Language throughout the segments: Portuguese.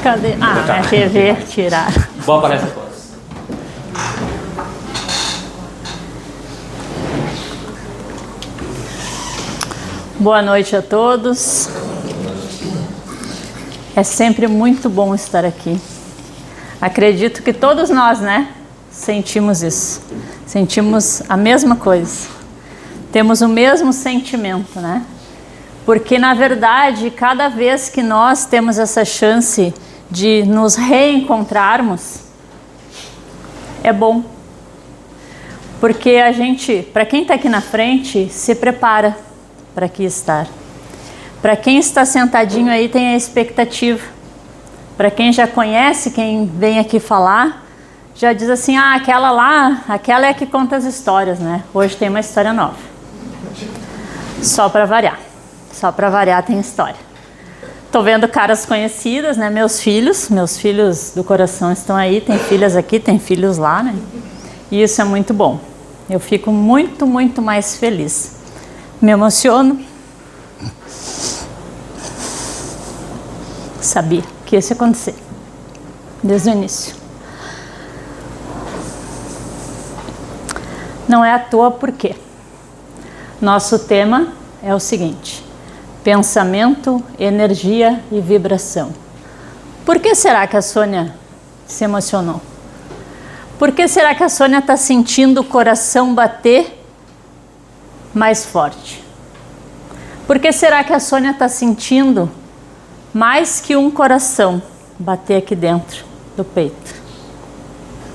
Cadê? Ah, Tá. a TV tiraram. Boa palestra a todos. Boa noite a todos. É sempre muito bom estar aqui. Acredito que todos nós, né, sentimos isso. Sentimos a mesma coisa. Temos o mesmo sentimento, né? Porque, na verdade, cada vez que nós temos essa chance de nos reencontrarmos, é bom. Porque a gente, para quem está aqui na frente, se prepara para aqui estar. Para quem está sentadinho aí, tem a expectativa. Para quem já conhece, quem vem aqui falar, já diz assim, ah, aquela lá, aquela é a que conta as histórias, né? Hoje tem uma história nova. Só para variar. Só para variar tem história. Tô vendo caras conhecidas, né? Meus filhos do coração estão aí. Tem filhas aqui, tem filhos lá, né? E isso é muito bom. Eu fico muito, muito mais feliz. Me emociono. Sabia que isso ia acontecer. Desde o início. Não é à toa porque nosso tema é o seguinte: pensamento, energia e vibração. Por que será que a Sônia se emocionou? Por que será que a Sônia está sentindo o coração bater mais forte? Por que será que a Sônia está sentindo mais que um coração bater aqui dentro do peito?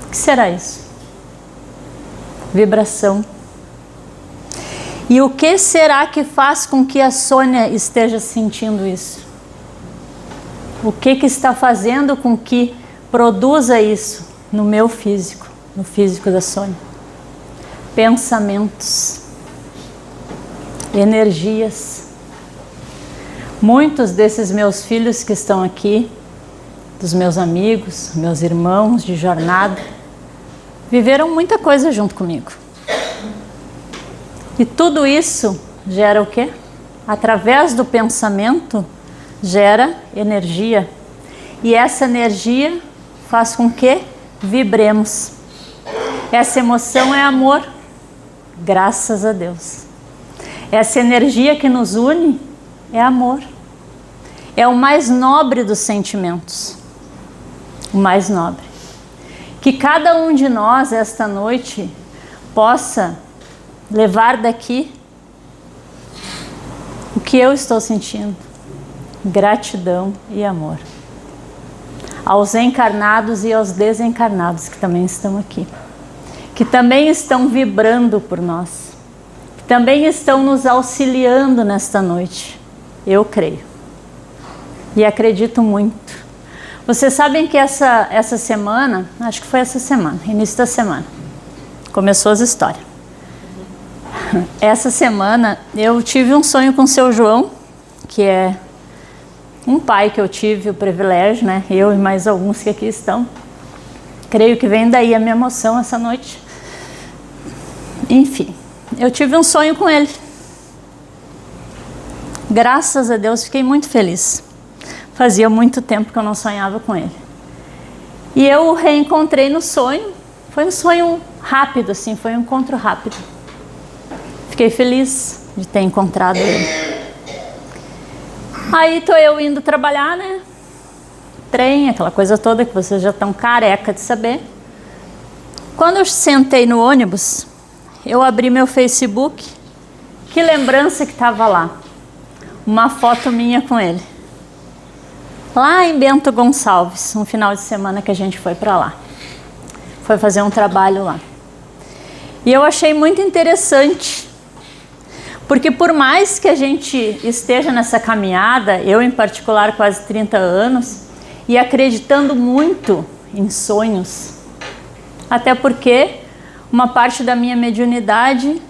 O que será isso? Vibração. E o que será que faz com que a Sônia esteja sentindo isso? O que está fazendo com que produza isso no meu físico, no físico da Sônia? Pensamentos, energias. Muitos desses meus filhos que estão aqui, dos meus amigos, meus irmãos de jornada, viveram muita coisa junto comigo. E tudo isso gera o quê? Através do pensamento, gera energia. E essa energia faz com que vibremos. Essa emoção é amor, graças a Deus. Essa energia que nos une é amor. É o mais nobre dos sentimentos. O mais nobre. Que cada um de nós, esta noite, possa levar daqui o que eu estou sentindo: gratidão e amor aos encarnados e aos desencarnados que também estão aqui, que também estão vibrando por nós, que também estão nos auxiliando nesta noite. Eu creio e acredito muito. Vocês sabem que essa semana, acho que foi essa semana, início da semana, começou as histórias. Essa semana eu tive um sonho com o seu João, que é um pai que eu tive o privilégio, né? Eu e mais alguns que aqui estão. Creio que vem daí a minha emoção essa noite. Enfim, eu tive um sonho com ele. Graças a Deus, fiquei muito feliz. Fazia muito tempo que eu não sonhava com ele. E eu o reencontrei no sonho. Foi um sonho rápido, assim, foi um encontro rápido. Fiquei feliz de ter encontrado ele. Aí tô eu indo trabalhar, né? Trem, aquela coisa toda que vocês já estão careca de saber. Quando eu sentei no ônibus, eu abri meu Facebook. Que lembrança que estava lá. Uma foto minha com ele. Lá em Bento Gonçalves, um final de semana que a gente foi para lá. Foi fazer um trabalho lá. E eu achei muito interessante. Porque por mais que a gente esteja nessa caminhada, eu em particular quase 30 anos, e acreditando muito em sonhos, até porque uma parte da minha mediunidade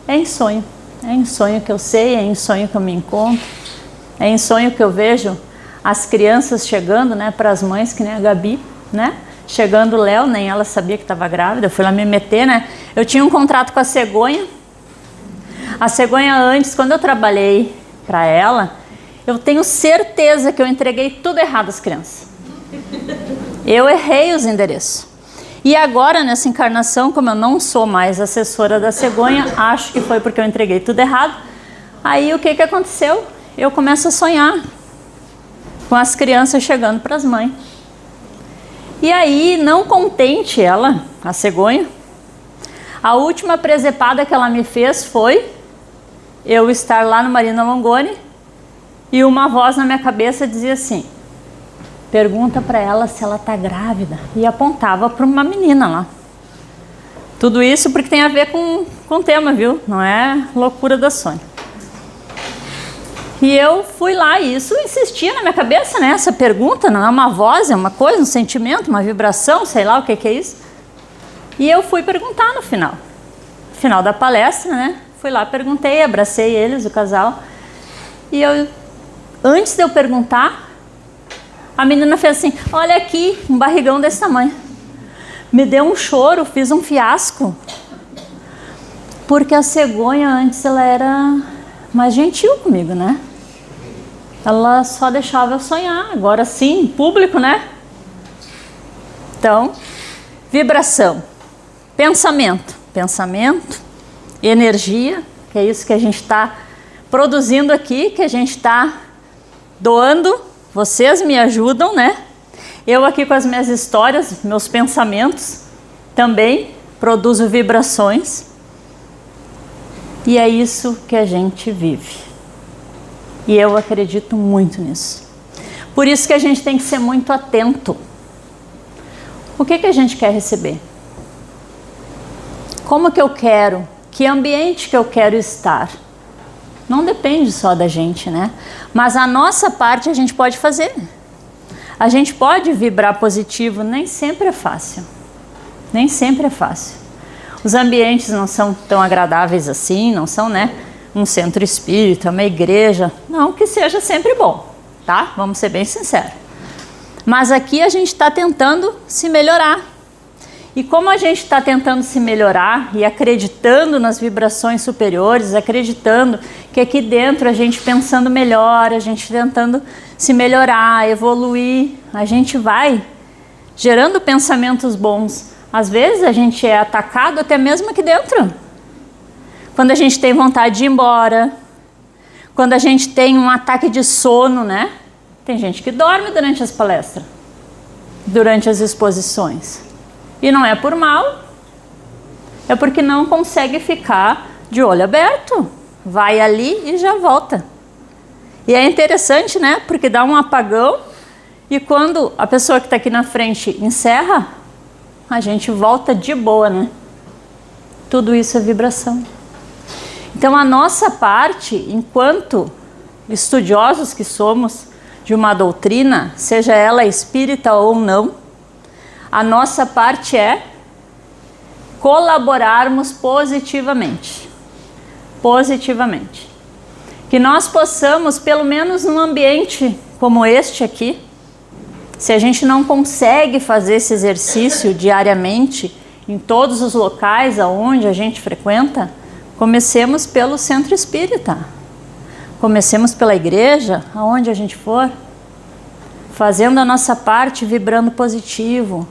é em sonho. É em sonho que eu sei, é em sonho que eu me encontro, é em sonho que eu vejo as crianças chegando, né, para as mães, que nem a Gabi, né? Chegando o Léo, nem ela sabia que estava grávida, eu fui lá me meter, né? Eu tinha um contrato com a cegonha. A cegonha antes, quando eu trabalhei para ela, Eu tenho certeza que eu entreguei tudo errado às crianças. Eu errei os endereços. E agora, nessa encarnação, como eu não sou mais assessora da cegonha, acho que foi porque eu entreguei tudo errado. Aí o que aconteceu? Eu começo a sonhar com as crianças chegando para as mães. E aí, não contente ela, a cegonha, a última presepada que ela me fez foi eu estar lá no Marina Longoni e uma voz na minha cabeça dizia assim: pergunta para ela se ela está grávida. E apontava para uma menina lá. Tudo isso porque tem a ver com o tema, viu? Não é loucura da Sônia. E eu fui lá e isso insistia na minha cabeça, né? Essa pergunta não é uma voz, é uma coisa, um sentimento, uma vibração, sei lá o que é isso. E eu fui perguntar no final da palestra, né? Fui lá, perguntei, abracei eles, o casal. E eu, antes de eu perguntar, a menina fez assim: olha aqui, um barrigão desse tamanho. Me deu um choro, fiz um fiasco. Porque a cegonha antes ela era mais gentil comigo, né? Ela só deixava eu sonhar. Agora sim, em público, né? Então, vibração, pensamento, energia, que é isso que a gente está produzindo aqui, que a gente está doando. Vocês me ajudam, né? Eu aqui com as minhas histórias, meus pensamentos, também produzo vibrações. E é isso que a gente vive. E eu acredito muito nisso. Por isso que a gente tem que ser muito atento. O que a gente quer receber? Como que eu quero? Que ambiente que eu quero estar? Não depende só da gente, né? Mas a nossa parte a gente pode fazer. A gente pode vibrar positivo, nem sempre é fácil. Nem sempre é fácil. Os ambientes não são tão agradáveis assim, não são, né? Um centro espírita, uma igreja. Não que seja sempre bom, tá? Vamos ser bem sinceros. Mas aqui a gente está tentando se melhorar. E como a gente está tentando se melhorar e acreditando nas vibrações superiores, acreditando que aqui dentro a gente pensando melhor, a gente tentando se melhorar, evoluir, a gente vai gerando pensamentos bons. Às vezes a gente é atacado até mesmo aqui dentro. Quando a gente tem vontade de ir embora, quando a gente tem um ataque de sono, né? Tem gente que dorme durante as palestras, durante as exposições. E não é por mal, é porque não consegue ficar de olho aberto. Vai ali e já volta. E é interessante, né? Porque dá um apagão e quando a pessoa que está aqui na frente encerra, a gente volta de boa, né? Tudo isso é vibração. Então a nossa parte, enquanto estudiosos que somos de uma doutrina, seja ela espírita ou não, a nossa parte é colaborarmos positivamente. Positivamente. Que nós possamos, pelo menos num ambiente como este aqui, se a gente não consegue fazer esse exercício diariamente em todos os locais aonde a gente frequenta, comecemos pelo centro espírita. Comecemos pela igreja, aonde a gente for, fazendo a nossa parte, vibrando positivo,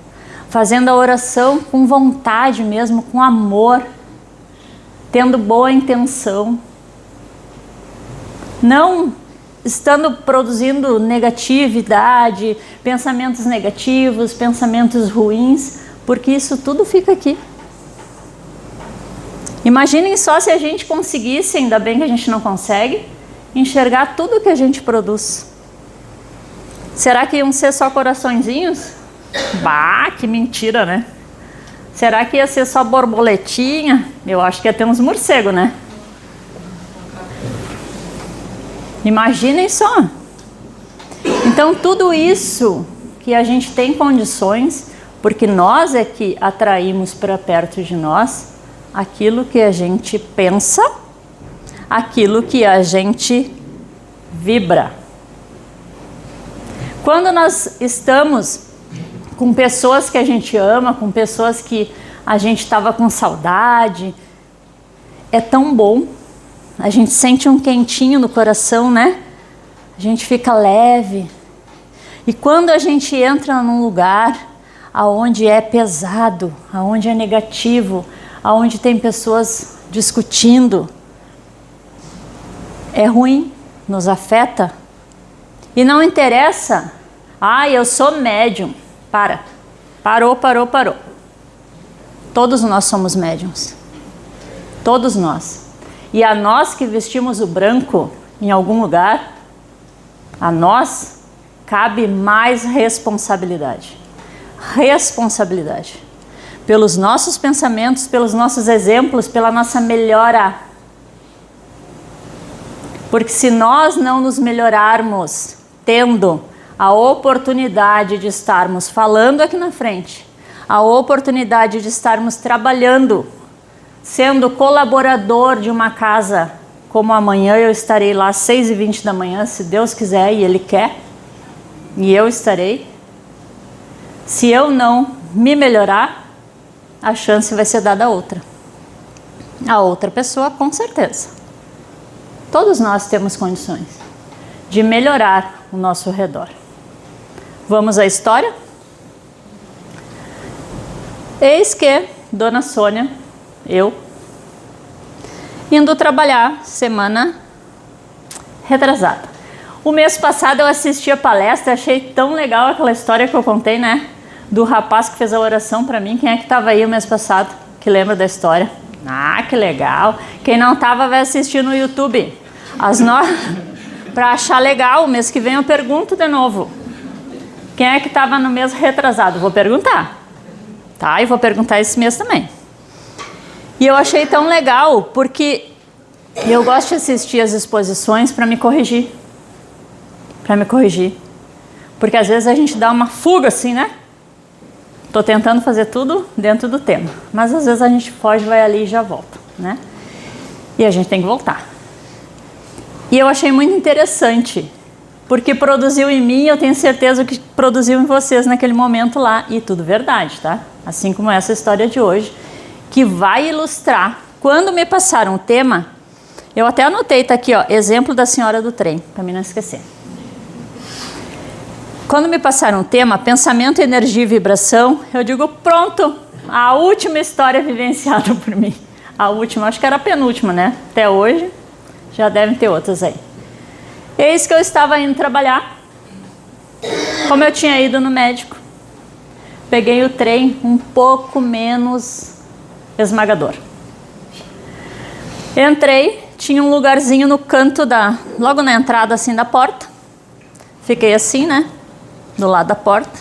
fazendo a oração com vontade mesmo, com amor, tendo boa intenção. Não estando produzindo negatividade, pensamentos negativos, pensamentos ruins, porque isso tudo fica aqui. Imaginem só se a gente conseguisse, ainda bem que a gente não consegue, enxergar tudo que a gente produz. Será que iam ser só coraçõezinhos? Bah, que mentira, né? Será que ia ser só borboletinha? Eu acho que ia ter uns morcegos, né? Imaginem só. Então tudo isso que a gente tem condições, porque nós é que atraímos para perto de nós aquilo que a gente pensa, aquilo que a gente vibra. Quando nós estamos com pessoas que a gente ama, com pessoas que a gente estava com saudade, é tão bom. A gente sente um quentinho no coração, né? a gente fica leve. E quando a gente entra num lugar aonde é pesado, aonde é negativo, aonde tem pessoas discutindo, é ruim, nos afeta. E não interessa, eu sou médium. Parou. Todos nós somos médiums. Todos nós. E a nós que vestimos o branco em algum lugar, a nós cabe mais responsabilidade. Responsabilidade. Pelos nossos pensamentos, pelos nossos exemplos, pela nossa melhora. Porque se nós não nos melhorarmos, tendo a oportunidade de estarmos falando aqui na frente, a oportunidade de estarmos trabalhando, sendo colaborador de uma casa, como amanhã eu estarei lá às 6h20 da manhã, se Deus quiser e Ele quer, e eu estarei. Se eu não me melhorar, a chance vai ser dada a outra. A outra pessoa, com certeza. Todos nós temos condições de melhorar o nosso redor. Vamos à história? Eis que Dona Sônia, eu, indo trabalhar semana retrasada. O mês passado eu assisti a palestra, achei tão legal aquela história que eu contei, né? Do rapaz que fez a oração para mim. Quem é que estava aí o mês passado, que lembra da história? Que legal. Quem não estava vai assistir no YouTube. Para achar legal, o mês que vem eu pergunto de novo. Quem é que estava no mês retrasado? Vou perguntar. Tá? E vou perguntar esse mês também. E eu achei tão legal, porque eu gosto de assistir as exposições para me corrigir. Porque às vezes a gente dá uma fuga assim, né? Tô tentando fazer tudo dentro do tema. Mas às vezes a gente foge, vai ali e já volta, né? E a gente tem que voltar. E eu achei muito interessante, porque produziu em mim, eu tenho certeza que produziu em vocês naquele momento lá. E tudo verdade, tá? Assim como essa história de hoje, que vai ilustrar. Quando me passaram o tema, eu até anotei, tá aqui, ó, exemplo da senhora do trem, para mim não esquecer. Quando me passaram o tema, pensamento, energia e vibração, eu digo, pronto, a última história vivenciada por mim. A última, acho que era a penúltima, né? Até hoje, já devem ter outras aí. Eis que eu estava indo trabalhar, como eu tinha ido no médico, peguei o trem um pouco menos esmagador. Entrei, tinha um lugarzinho no canto logo na entrada assim da porta. Fiquei assim, né? Do lado da porta.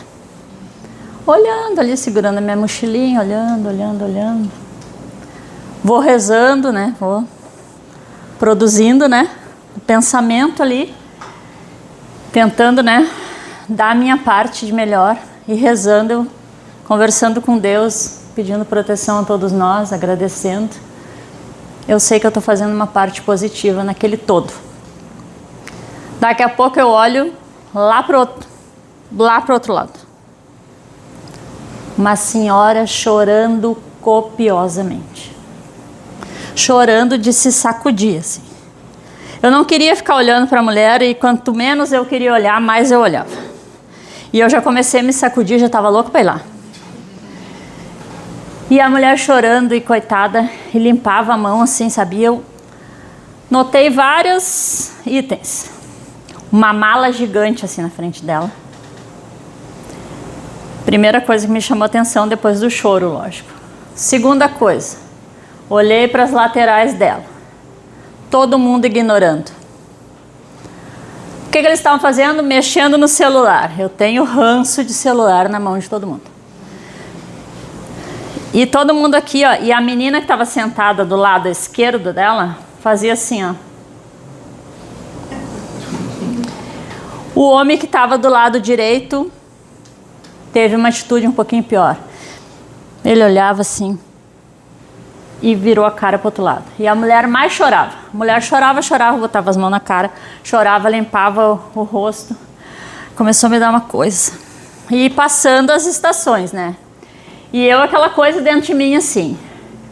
Olhando ali, segurando a minha mochilinha, olhando. Vou rezando, né? Vou produzindo, né? O pensamento ali. Tentando, né? Dar a minha parte de melhor. E rezando, conversando com Deus, pedindo proteção a todos nós, agradecendo. Eu sei que eu estou fazendo uma parte positiva naquele todo. Daqui a pouco eu olho lá pro outro lado. Uma senhora chorando copiosamente. Chorando de se sacudir, assim. Eu não queria ficar olhando para a mulher e quanto menos eu queria olhar, mais eu olhava. E eu já comecei a me sacudir, já estava louca para ir lá. E a mulher chorando e coitada, e limpava a mão assim, sabia? Eu notei vários itens. Uma mala gigante assim na frente dela. Primeira coisa que me chamou a atenção depois do choro, lógico. Segunda coisa, olhei para as laterais dela. Todo mundo ignorando. O que eles estavam fazendo? Mexendo no celular. Eu tenho ranço de celular na mão de todo mundo. E todo mundo aqui, ó, e a menina que estava sentada do lado esquerdo dela, fazia assim, ó. O homem que estava do lado direito teve uma atitude um pouquinho pior. Ele olhava assim e virou a cara para o outro lado. E a mulher mais chorava. A mulher chorava, botava as mãos na cara, chorava, limpava o rosto. Começou a me dar uma coisa. E passando as estações, né? E eu aquela coisa dentro de mim assim,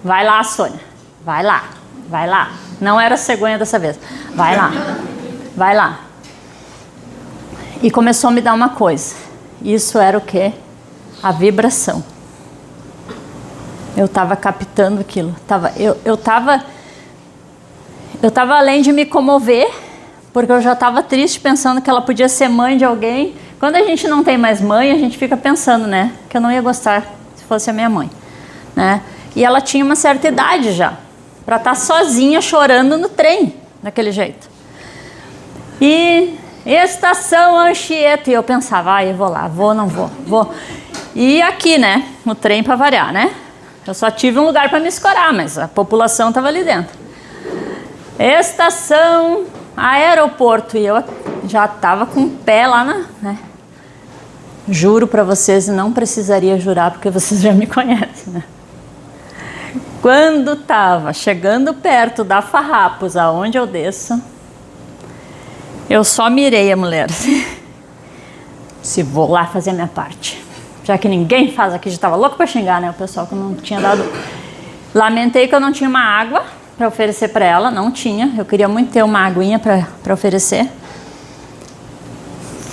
vai lá, Sônia, vai lá. Não era cegonha dessa vez, vai lá. E começou a me dar uma coisa. Isso era o quê? A vibração. Eu estava captando aquilo. Eu estava além de me comover, porque eu já estava triste pensando que ela podia ser mãe de alguém. Quando a gente não tem mais mãe, a gente fica pensando, né? Que eu não ia gostar se fosse a minha mãe, né? E ela tinha uma certa idade já, para estar sozinha chorando no trem, daquele jeito. E estação Anchieta, e eu pensava, eu vou lá, vou, não vou, vou. E aqui, né? No trem para variar, né? Eu só tive um lugar para me escorar, mas a população estava ali dentro. Estação aeroporto, e eu já estava com o pé lá né? Juro para vocês, e não precisaria jurar porque vocês já me conhecem, né? Quando estava chegando perto da Farrapos, aonde eu desço, eu só mirei a mulher. Se vou lá fazer a minha parte. Já que ninguém faz aqui, já estava louco para xingar, né? O pessoal que não tinha dado. Lamentei que eu não tinha uma água para oferecer para ela, não tinha. Eu queria muito ter uma aguinha para oferecer.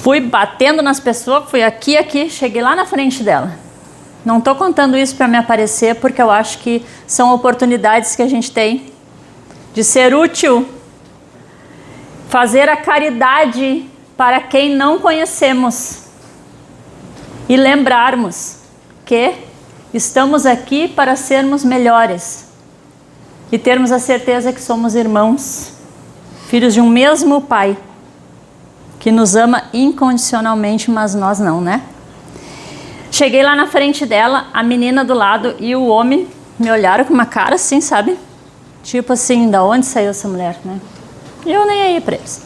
Fui batendo nas pessoas, fui aqui, cheguei lá na frente dela. Não estou contando isso para me aparecer, porque eu acho que são oportunidades que a gente tem de ser útil, fazer a caridade para quem não conhecemos e lembrarmos que estamos aqui para sermos melhores e termos a certeza que somos irmãos, filhos de um mesmo Pai, que nos ama incondicionalmente, mas nós não, né? Cheguei lá na frente dela, a menina do lado e o homem me olharam com uma cara assim, sabe? Tipo assim, da onde saiu essa mulher, né? E eu nem aí pra eles.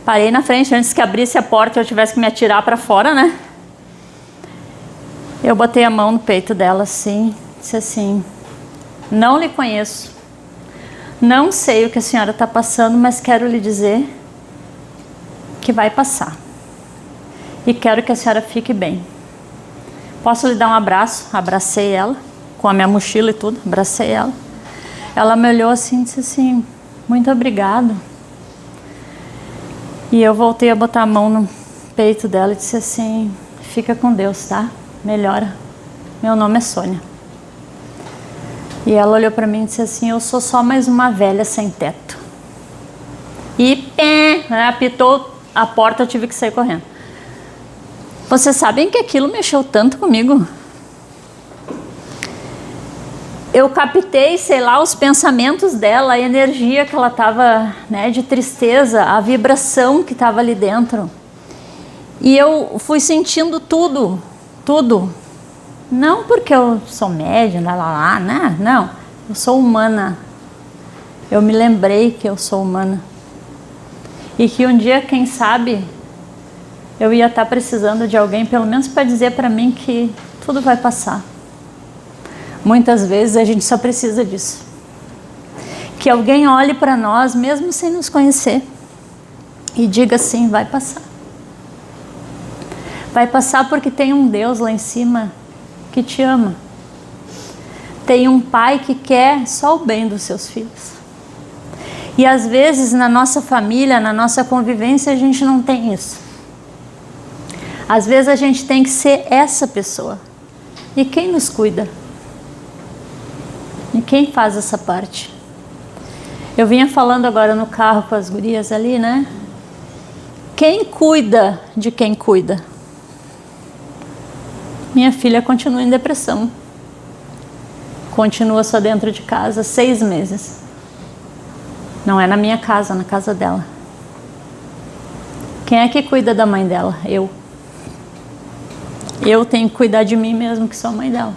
Parei na frente, antes que abrisse a porta e eu tivesse que me atirar pra fora, né? Eu botei a mão no peito dela assim, disse assim, não lhe conheço, não sei o que a senhora está passando, mas quero lhe dizer que vai passar. E quero que a senhora fique bem. Posso lhe dar um abraço? Abracei ela, com a minha mochila e tudo, abracei ela. Ela me olhou assim e disse assim, muito obrigado. E eu voltei a botar a mão no peito dela e disse assim, fica com Deus, tá? Melhora. Meu nome é Sônia. E ela olhou para mim e disse assim, eu sou só mais uma velha sem teto. E apitou a porta, eu tive que sair correndo. Vocês sabem que aquilo mexeu tanto comigo? Eu captei, sei lá, os pensamentos dela, a energia que ela estava, né, de tristeza, a vibração que estava ali dentro. E eu fui sentindo tudo. Não porque eu sou médium, né? Não. Eu sou humana. Eu me lembrei que eu sou humana. E que um dia, quem sabe, eu ia estar precisando de alguém, pelo menos para dizer para mim que tudo vai passar. Muitas vezes a gente só precisa disso. Que alguém olhe para nós, mesmo sem nos conhecer, e diga assim, vai passar. Vai passar porque tem um Deus lá em cima que te ama. Tem um Pai que quer só o bem dos seus filhos. E às vezes na nossa família, na nossa convivência, a gente não tem isso. Às vezes a gente tem que ser essa pessoa. E quem nos cuida? E quem faz essa parte? Eu vinha falando agora no carro com as gurias ali, né? Quem cuida de quem cuida? Minha filha continua em depressão. Continua só dentro de casa 6 meses. Não é na minha casa, na casa dela. Quem é que cuida da mãe dela? Eu. Eu tenho que cuidar de mim mesmo, que sou a mãe dela.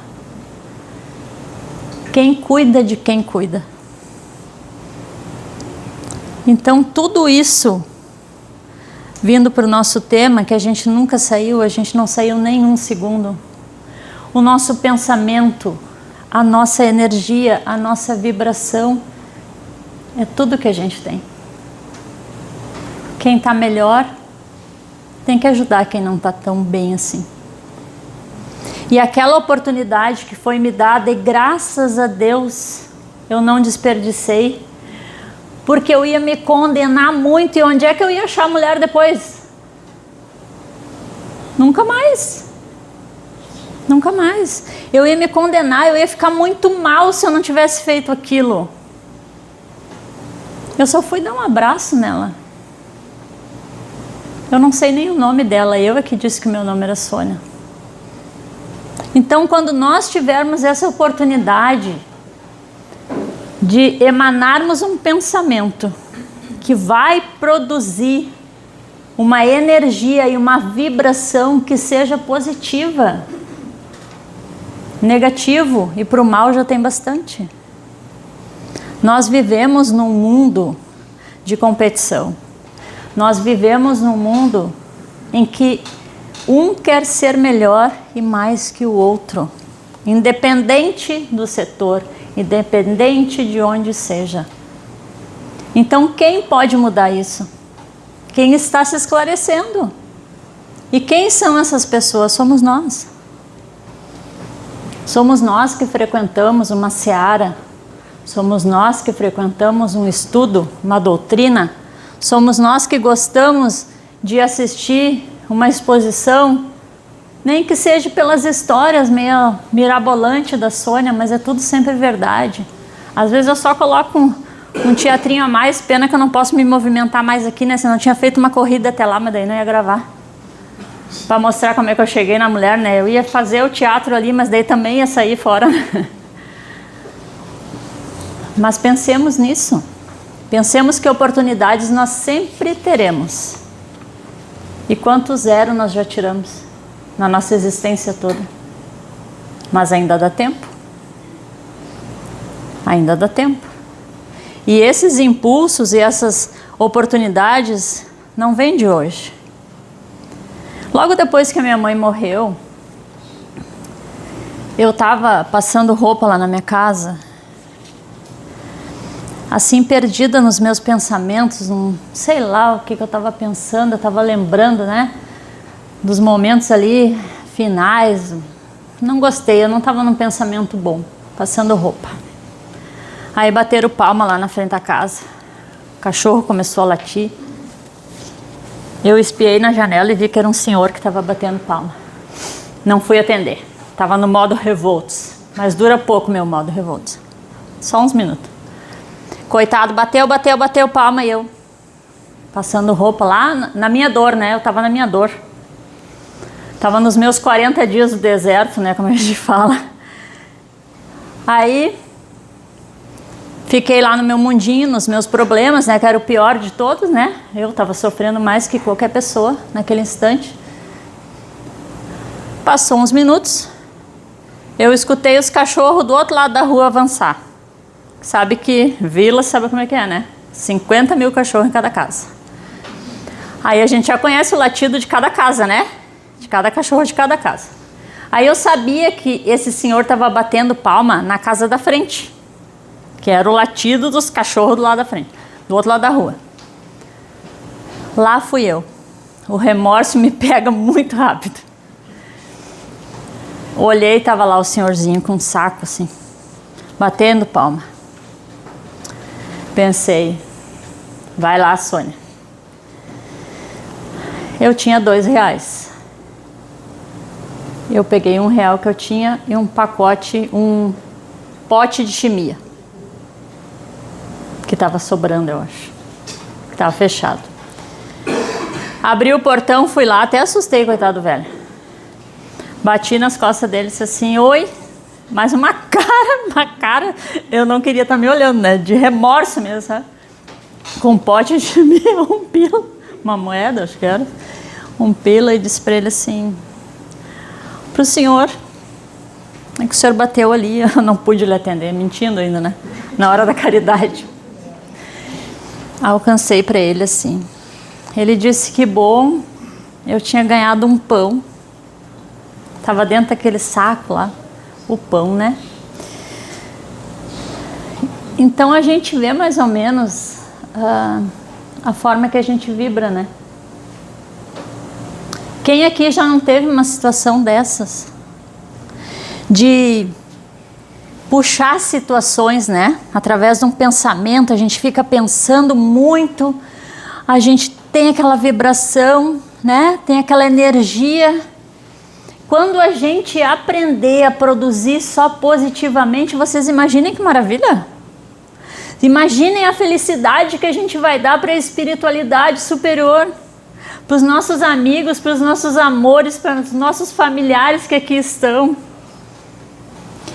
Quem cuida de quem cuida? Então, tudo isso, vindo para o nosso tema, que a gente nunca saiu, a gente não saiu nem um segundo. O nosso pensamento, a nossa energia, a nossa vibração, é tudo que a gente tem. Quem está melhor tem que ajudar quem não está tão bem assim. E aquela oportunidade que foi me dada, e graças a Deus eu não desperdicei, porque eu ia me condenar muito, e onde é que eu ia achar a mulher depois? Nunca mais. Nunca mais. Eu ia me condenar, eu ia ficar muito mal se eu não tivesse feito aquilo. Eu só fui dar um abraço nela. Eu não sei nem o nome dela, eu é que disse que meu nome era Sônia. Então, quando nós tivermos essa oportunidade de emanarmos um pensamento que vai produzir uma energia e uma vibração que seja positiva, negativo e para o mal já tem bastante. Nós vivemos num mundo de competição. Nós vivemos num mundo em que um quer ser melhor e mais que o outro, independente do setor, independente de onde seja. Então, quem pode mudar isso? Quem está se esclarecendo. E quem são essas pessoas? Somos nós. Somos nós que frequentamos uma seara. Somos nós que frequentamos um estudo, uma doutrina. Somos nós que gostamos de assistir uma exposição, nem que seja pelas histórias meio mirabolantes da Sônia, mas é tudo sempre verdade. Às vezes eu só coloco um teatrinho a mais, pena que eu não posso me movimentar mais aqui, né? Senão eu tinha feito uma corrida até lá, mas daí não ia gravar. Para mostrar como é que eu cheguei na mulher, né? Eu ia fazer o teatro ali, mas daí também ia sair fora. Mas pensemos nisso. Pensemos que oportunidades nós sempre teremos. E quanto zero nós já tiramos na nossa existência toda. Mas ainda dá tempo. Ainda dá tempo. E esses impulsos e essas oportunidades não vêm de hoje. Logo depois que a minha mãe morreu, eu estava passando roupa lá na minha casa, assim perdida nos meus pensamentos, sei lá o que eu estava pensando, eu estava lembrando, né, dos momentos ali finais. Não gostei, eu não estava num pensamento bom, passando roupa. Aí bateram palma lá na frente da casa, o cachorro começou a latir. Eu espiei na janela e vi que era um senhor que estava batendo palma. Não fui atender, estava no modo revoltos, mas dura pouco meu modo revoltos, só uns minutos. Coitado, bateu palma e eu passando roupa lá na minha dor, né? Eu tava na minha dor. Tava nos meus 40 dias do deserto, né? Como a gente fala. Aí fiquei lá no meu mundinho, nos meus problemas, né? Que era o pior de todos, né? Eu tava sofrendo mais que qualquer pessoa naquele instante. Passou uns minutos, eu escutei os cachorros do outro lado da rua avançar. Sabe que vila, sabe como é que é, né? 50 mil cachorros em cada casa. Aí a gente já conhece o latido de cada casa, né? De cada cachorro de cada casa. Aí eu sabia que esse senhor estava batendo palma na casa da frente, que era o latido dos cachorros do lado da frente, do outro lado da rua. Lá fui eu. O remorso me pega muito rápido. Olhei, estava lá o senhorzinho com um saco assim, batendo palma. Pensei, vai lá, Sônia. Eu tinha R$2. Eu peguei R$1 que eu tinha e um pote de chimia. Que estava sobrando, eu acho. Que estava fechado. Abri o portão, fui lá, até assustei, coitado do velho. Bati nas costas dele e disse assim, oi. Mas uma cara, eu não queria estar me olhando, né? De remorso mesmo, sabe? Com um pote de chimia, um pila, uma moeda, acho que era. Um pila e disse para ele assim, pro senhor, é que o senhor bateu ali, eu não pude lhe atender, mentindo ainda, né? Na hora da caridade. Alcancei para ele assim. Ele disse que bom, eu tinha ganhado um pão. Tava dentro daquele saco lá. O pão, né? Então a gente vê mais ou menos a forma que a gente vibra, né? Quem aqui já não teve uma situação dessas? De puxar situações, né? Através de um pensamento, a gente fica pensando muito, a gente tem aquela vibração né? Tem aquela energia. Quando a gente aprender a produzir só positivamente, vocês imaginem que maravilha? Imaginem a felicidade que a gente vai dar para a espiritualidade superior, para os nossos amigos, para os nossos amores, para os nossos familiares que aqui estão.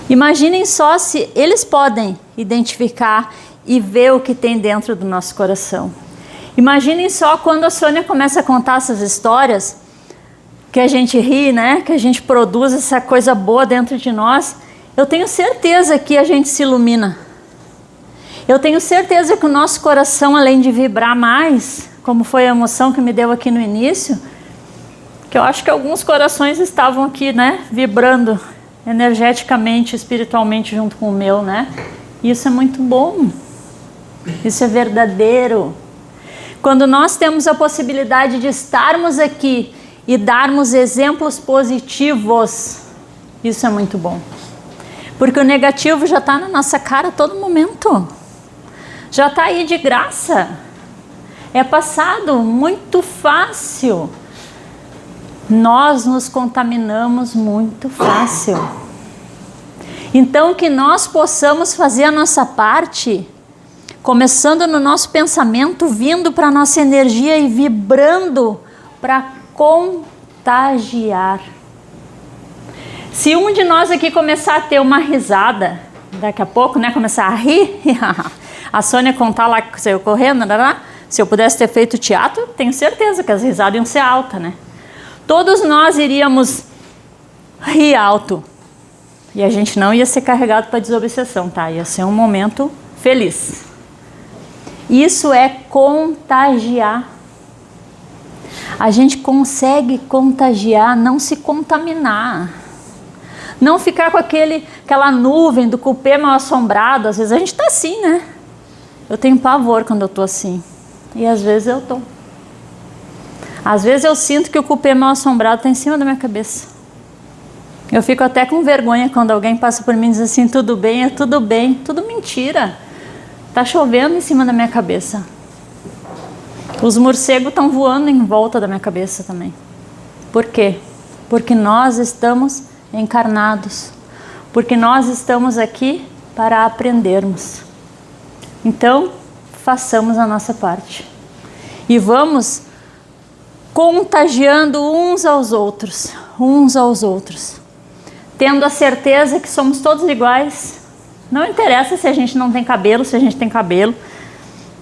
Imaginem só se eles podem identificar e ver o que tem dentro do nosso coração. Imaginem só quando a Sônia começa a contar essas histórias, que a gente ri, né? Que a gente produz essa coisa boa dentro de nós. Eu tenho certeza que a gente se ilumina. Eu tenho certeza que o nosso coração, além de vibrar mais, como foi a emoção que me deu aqui no início, que eu acho que alguns corações estavam aqui, né? Vibrando energeticamente, espiritualmente junto com o meu, né? Isso é muito bom. Isso é verdadeiro. Quando nós temos a possibilidade de estarmos aqui e darmos exemplos positivos, isso é muito bom. Porque o negativo já está na nossa cara a todo momento. Já está aí de graça. É passado muito fácil. Nós nos contaminamos muito fácil. Então que nós possamos fazer a nossa parte, começando no nosso pensamento, vindo para a nossa energia e vibrando para contagiar. Se um de nós aqui começar a ter uma risada, daqui a pouco, né, começar a rir, a Sônia contar lá que saiu correndo, se eu pudesse ter feito teatro, tenho certeza que as risadas iam ser altas, né? Todos nós iríamos rir alto. E a gente não ia ser carregado para desobsessão, tá? Ia ser um momento feliz. Isso é contagiar. A gente consegue contagiar, não se contaminar. Não ficar com aquela nuvem do cupê mal assombrado. Às vezes a gente tá assim, né? Eu tenho pavor quando eu tô assim. E às vezes eu tô. Às vezes eu sinto que o cupê mal assombrado está em cima da minha cabeça. Eu fico até com vergonha quando alguém passa por mim e diz assim, tudo bem, é tudo bem. Tudo mentira. Tá chovendo em cima da minha cabeça. Os morcegos estão voando em volta da minha cabeça também. Por quê? Porque nós estamos encarnados. Porque nós estamos aqui para aprendermos. Então, façamos a nossa parte. E vamos contagiando uns aos outros. Tendo a certeza que somos todos iguais. Não interessa se a gente não tem cabelo, se a gente tem cabelo.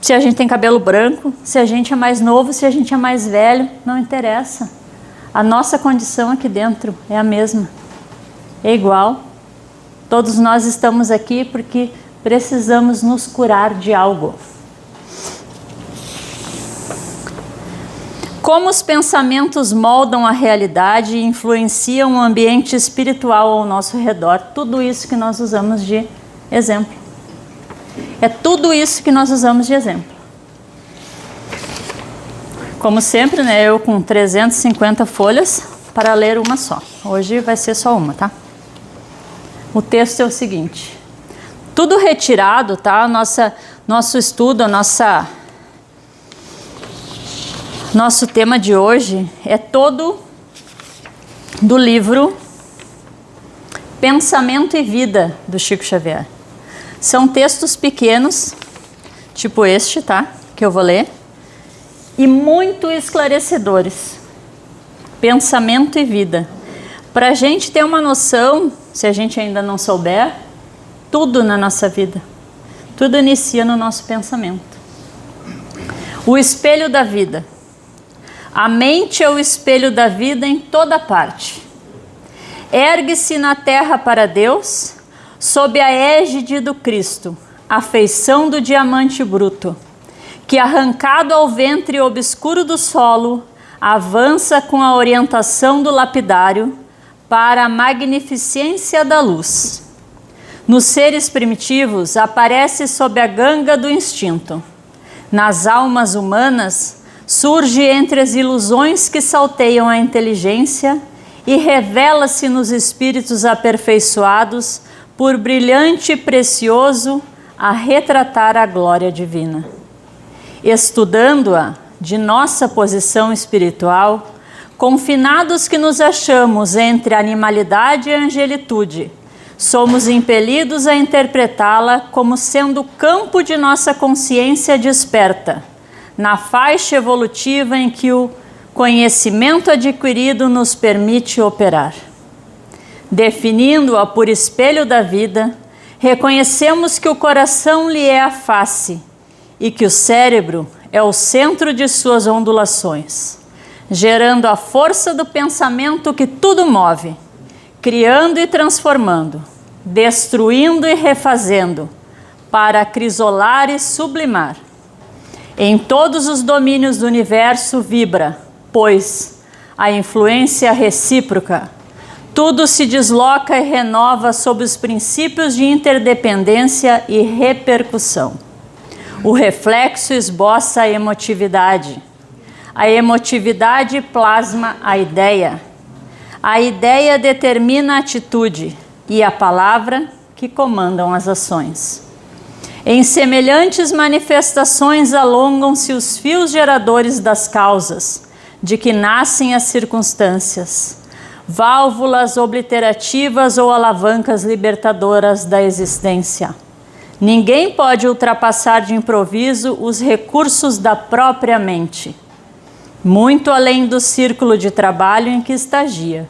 Se a gente tem cabelo branco, se a gente é mais novo, se a gente é mais velho. Não interessa. A nossa condição aqui dentro é a mesma. É igual. Todos nós estamos aqui porque precisamos nos curar de algo. Como os pensamentos moldam a realidade e influenciam o ambiente espiritual ao nosso redor. Tudo isso que nós usamos de exemplo. É tudo isso que nós usamos de exemplo. Como sempre, né, eu com 350 folhas para ler uma só. Hoje vai ser só uma, tá? O texto é o seguinte. Tudo retirado, tá? Nosso estudo, nosso tema de hoje é todo do livro Pensamento e Vida, do Chico Xavier. São textos pequenos, tipo este, tá? Que eu vou ler. E muito esclarecedores. Pensamento e Vida. Para a gente ter uma noção, se a gente ainda não souber, tudo na nossa vida. Tudo inicia no nosso pensamento. O espelho da vida. A mente é o espelho da vida em toda parte. Ergue-se na terra para Deus, sob a égide do Cristo, a feição do diamante bruto, que arrancado ao ventre obscuro do solo, avança com a orientação do lapidário para a magnificência da luz. Nos seres primitivos aparece sob a ganga do instinto. Nas almas humanas surge entre as ilusões que salteiam a inteligência e revela-se nos espíritos aperfeiçoados por brilhante e precioso a retratar a glória divina. Estudando-a de nossa posição espiritual, confinados que nos achamos entre animalidade e angelitude, somos impelidos a interpretá-la como sendo o campo de nossa consciência desperta, na faixa evolutiva em que o conhecimento adquirido nos permite operar. Definindo-a por espelho da vida, reconhecemos que o coração lhe é a face e que o cérebro é o centro de suas ondulações, gerando a força do pensamento que tudo move, criando e transformando, destruindo e refazendo, para acrisolar e sublimar. Em todos os domínios do universo vibra, pois, a influência recíproca. Tudo se desloca e renova sob os princípios de interdependência e repercussão. O reflexo esboça a emotividade. A emotividade plasma a ideia. A ideia determina a atitude e a palavra que comandam as ações. Em semelhantes manifestações alongam-se os fios geradores das causas, de que nascem as circunstâncias, válvulas obliterativas ou alavancas libertadoras da existência. Ninguém pode ultrapassar de improviso os recursos da própria mente, muito além do círculo de trabalho em que estagia.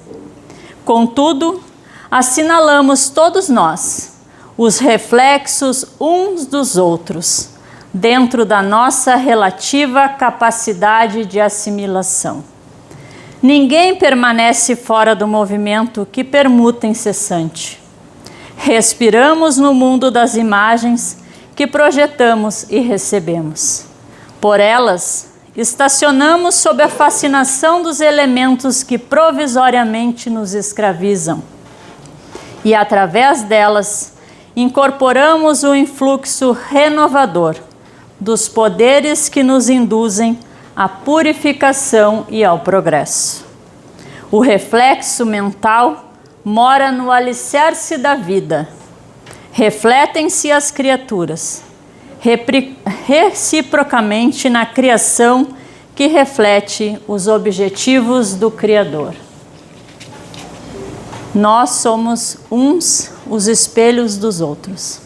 Contudo, assinalamos todos nós os reflexos uns dos outros, dentro da nossa relativa capacidade de assimilação. Ninguém permanece fora do movimento que permuta incessante. Respiramos no mundo das imagens que projetamos e recebemos. Por elas, estacionamos sob a fascinação dos elementos que provisoriamente nos escravizam. E através delas, incorporamos o influxo renovador dos poderes que nos induzem à purificação e ao progresso. O reflexo mental mora no alicerce da vida. Refletem-se as criaturas, reciprocamente na criação que reflete os objetivos do Criador. Nós somos uns os espelhos dos outros.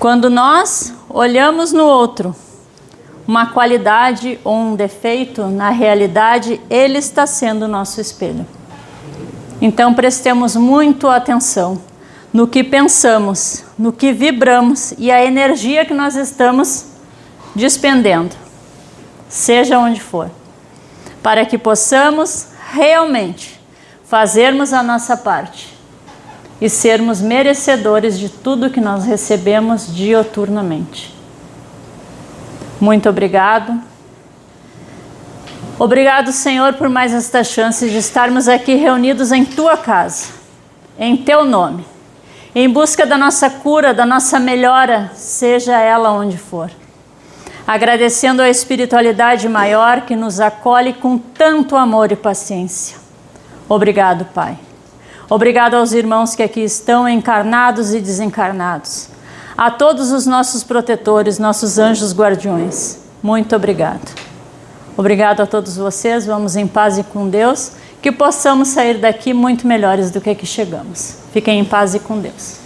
Quando nós olhamos no outro uma qualidade ou um defeito, na realidade ele está sendo o nosso espelho. Então prestemos muito atenção no que pensamos, no que vibramos e a energia que nós estamos despendendo, seja onde for, para que possamos realmente fazermos a nossa parte e sermos merecedores de tudo que nós recebemos dioturnamente. Muito obrigado. Obrigado, Senhor, por mais esta chance de estarmos aqui reunidos em Tua casa, em Teu nome, em busca da nossa cura, da nossa melhora, seja ela onde for. Agradecendo a espiritualidade maior que nos acolhe com tanto amor e paciência. Obrigado, Pai. Obrigado aos irmãos que aqui estão, encarnados e desencarnados. A todos os nossos protetores, nossos anjos guardiões. Muito obrigado. Obrigado a todos vocês. Vamos em paz e com Deus. Que possamos sair daqui muito melhores do que aqui chegamos. Fiquem em paz e com Deus.